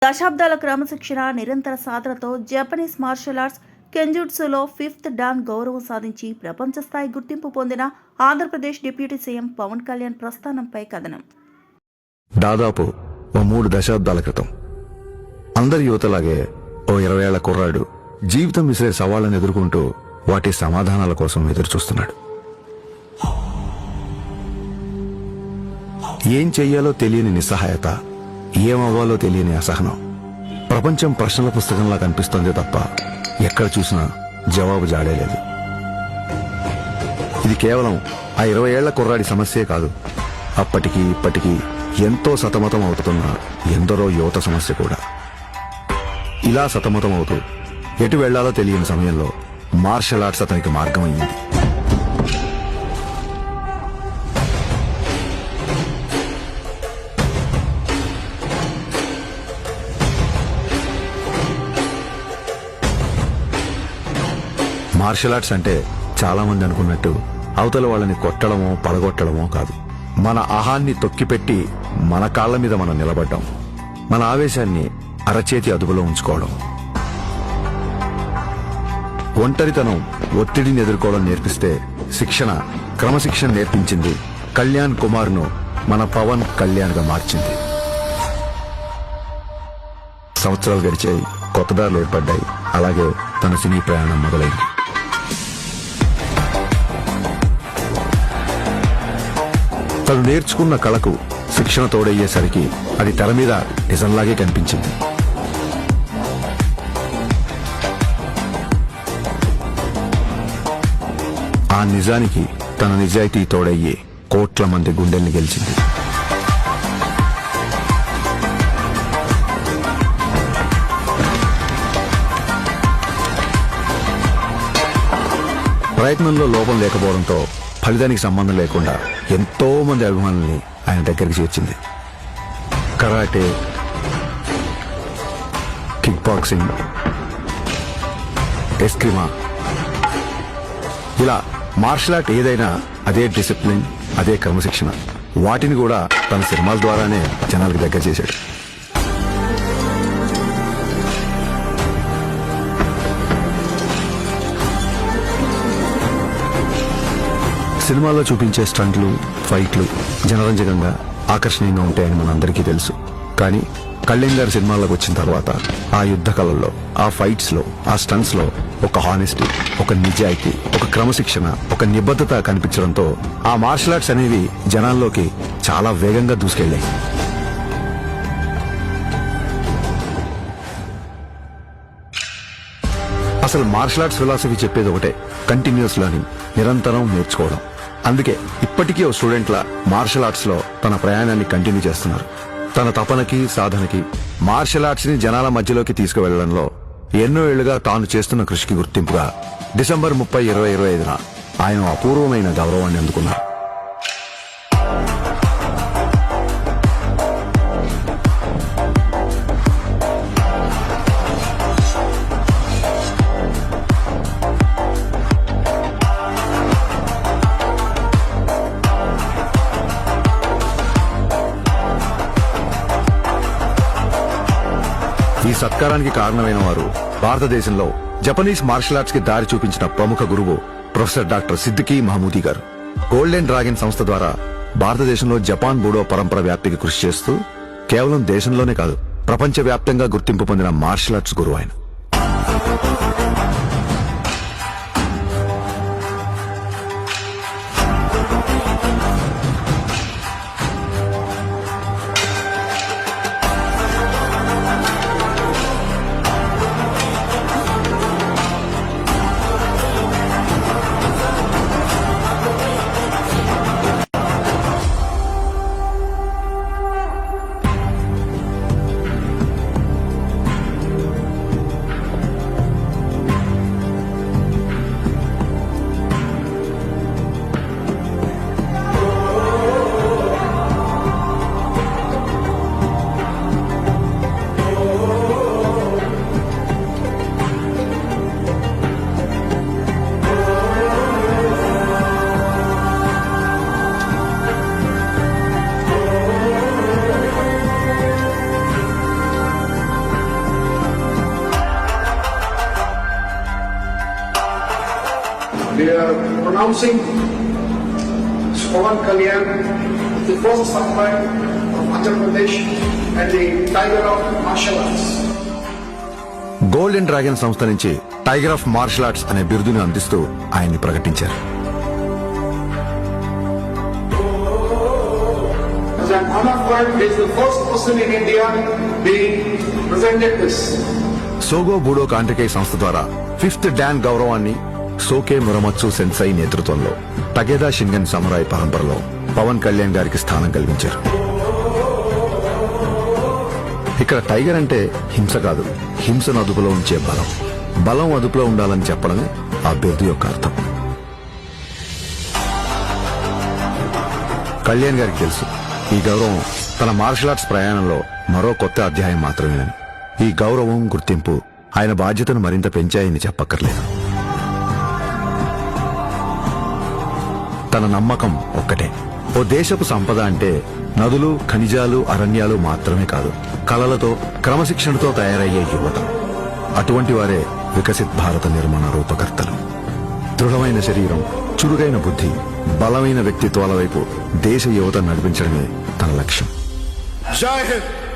దశాబ్దాల క్రమశిక్షణ, నిరంతర సాధనతో Japanese martial arts కెంజుట్సులో 5th don గౌరవం సాధించి ప్రపంచ స్థాయి గుర్తింపు పొందిన ఆంధ్రప్రదేశ్ డిప్యూటీ సీఎం పవన్ కళ్యాణ్ ప్రస్థానంపై కథనం. దాదాపు 3 దశాబ్దాల క్రితం అందరి యువతలాగే ఓ 20 ఏళ్ల కుర్రాడు జీవితం విసిరే సవాళ్లను ఎదుర్కొంటూ వాటి సమాధానాల కోసం ఎదురుచూస్తున్నాడు. ఏం చెయ్యాలో తెలియని నిస్సహాయత, ఏమవ్వాలో తెలియని అసహనం. ప్రపంచం ప్రశ్నల పుస్తకంలా కనిపిస్తోంది తప్ప ఎక్కడ చూసినా జవాబు జాడేలేదు. ఇది కేవలం ఆ 20 ఏళ్ల కుర్రాడి సమస్యే కాదు, అప్పటికి ఇప్పటికీ ఎంతో సతమతం అవుతున్న ఎందరో యువత సమస్య కూడా. ఇలా సతమతం అవుతూ ఎటు వెళ్లాలో తెలియని సమయంలో మార్షల్ ఆర్ట్స్ అతనికి మార్గం అయ్యింది. మార్షల్ ఆర్ట్స్ అంటే చాలా మంది అనుకున్నట్టు అవతల వాళ్ళని కొట్టడమో పడగొట్టడమో కాదు. మన అహాన్ని తొక్కిపెట్టి మన కాళ్ల మీద మనం నిలబడ్డాం, మన ఆవేశాన్ని అరచేతి అదుపులో ఉంచుకోవడం. ఒంటరితనం, ఒత్తిడిని ఎదుర్కోవడం నేర్పిస్తే శిక్షణ, క్రమశిక్షణ నేర్పించింది కళ్యాణ్ కుమార్ ను మన పవన్ కళ్యాణ్ గా మార్చింది. సంవత్సరాలు గడిచాయి, కొత్త దారులు ఏర్పడ్డాయి. అలాగే తన సినీ ప్రయాణం మొదలైంది. తను నేర్చుకున్న కళకు శిక్షణ తోడయ్యేసరికి అది తెర మీద నిజంలాగే కనిపించింది. ఆ నిజానికి తన నిజాయితీ తోడయ్యే కోట్ల మంది గుండెల్ని గెలిచింది. ప్రయత్నంలో లోపం లేకపోవడంతో ఫలితానికి సంబంధం లేకుండా ఎంతో మంది అభిమానుల్ని ఆయన దగ్గరికి చేర్చింది. కరాటే, కిక్ బాక్సింగ్, ఎస్క్రిమా, ఇలా మార్షల్ ఆర్ట్ ఏదైనా అదే డిసిప్లిన్, అదే క్రమశిక్షణ. వాటిని కూడా తన సినిమాల ద్వారానే జనాలకు దగ్గర చేశాడు. సినిమాల్లో చూపించే స్టంట్లు, ఫైట్లు జనరంజకంగా, ఆకర్షణీయంగా ఉంటాయని మనందరికీ తెలుసు. కానీ కళ్యాణ్ గారి సినిమాల్లోకి వచ్చిన తర్వాత ఆ యుద్ధ కళల్లో, ఆ ఫైట్స్ లో, ఆ స్టంట్స్ లో ఒక హానెస్టీ, ఒక నిజాయితీ, ఒక క్రమశిక్షణ, ఒక నిబద్ధత కనిపించడంతో ఆ మార్షల్ ఆర్ట్స్ అనేవి జనాల్లోకి చాలా వేగంగా దూసుకెళ్లాయి. అసలు మార్షల్ ఆర్ట్స్ ఫిలాసఫీ చెప్పేది ఒకటే, కంటిన్యూస్ లెర్నింగ్, నిరంతరం నేర్చుకోవడం. అందుకే ఇప్పటికీ ఓ స్టూడెంట్ల మార్షల్ ఆర్ట్స్ లో తన ప్రయాణాన్ని కంటిన్యూ చేస్తున్నారు. తన తపనకి, సాధనకి, మార్షల్ ఆర్ట్స్ ని జనాల మధ్యలోకి తీసుకువెళ్లడంలో ఎన్నో ఏళ్లుగా తాను చేస్తున్న కృషికి గుర్తింపుగా డిసెంబర్ 30, 2025న ఆయన అపూర్వమైన గౌరవాన్ని అందుకున్నారు. ఈ సత్కారానికి కారణమైన వారు భారతదేశంలో జపనీస్ మార్షల్ ఆర్ట్స్ కి దారి చూపించిన ప్రముఖ గురువు ప్రొఫెసర్ డాక్టర్ సిద్దికీ మహమూదీ గారు. గోల్డెన్ డ్రాగన్ సంస్థ ద్వారా భారతదేశంలో జపాన్ బూడో పరంపర వ్యాప్తికి కృషి చేస్తూ కేవలం దేశంలోనే కాదు, ప్రపంచవ్యాప్తంగా గుర్తింపు పొందిన మార్షల్ ఆర్ట్స్ గురువు ఆయన. we are pronouncing Pawan Kalyan the first samurai of Andhra Pradesh and the tiger of martial arts. Golden dragon సంస్థ నుంచి టైగర్ ఆఫ్ మార్షల్ ఆర్ట్స్ అనే బిరుదుని అందిస్తూ ఆయన్ని ప్రకటించారు. As an honor for him, he is the first person in India being presented this. సోగో బూడో కాంటికై సంస్థ ద్వారా 5th don గౌరవాన్ని సోకే మురమత్సు సెన్సై నేతృత్వంలో టగేదా షిన్గన్ సమురాయ్ పరంపరలో పవన్ కళ్యాణ్ గారికి స్థానం కల్పించారు. ఇక్కడ టైగర్ అంటే హింస కాదు, హింసను అదుపులో ఉంచే బలం. బలం అదుపులో ఉండాలని చెప్పడమే ఆ బిరుదు యొక్క అర్థం. కళ్యాణ్ గారికి తెలుసు ఈ గౌరవం తన మార్షల్ ఆర్ట్స్ ప్రయాణంలో మరో కొత్త అధ్యాయం మాత్రమేనని. ఈ గౌరవం, గుర్తింపు ఆయన బాధ్యతను మరింత పెంచాయని చెప్పక్కర్లేదు. తన నమ్మకం ఒక్కటే, ఓ దేశపు సంపద అంటే నదులు, ఖనిజాలు, అరణ్యాలు మాత్రమే కాదు, కళలతో, క్రమశిక్షణతో తయారయ్యే యువత. అటువంటి వారే వికసిత్ భారత నిర్మాణ రూపకర్తలు. దృఢమైన శరీరం, చురుగైన బుద్ధి, బలమైన వ్యక్తిత్వాల వైపు దేశ యువత నడిపించడమే తన లక్ష్యం. Jai Hind.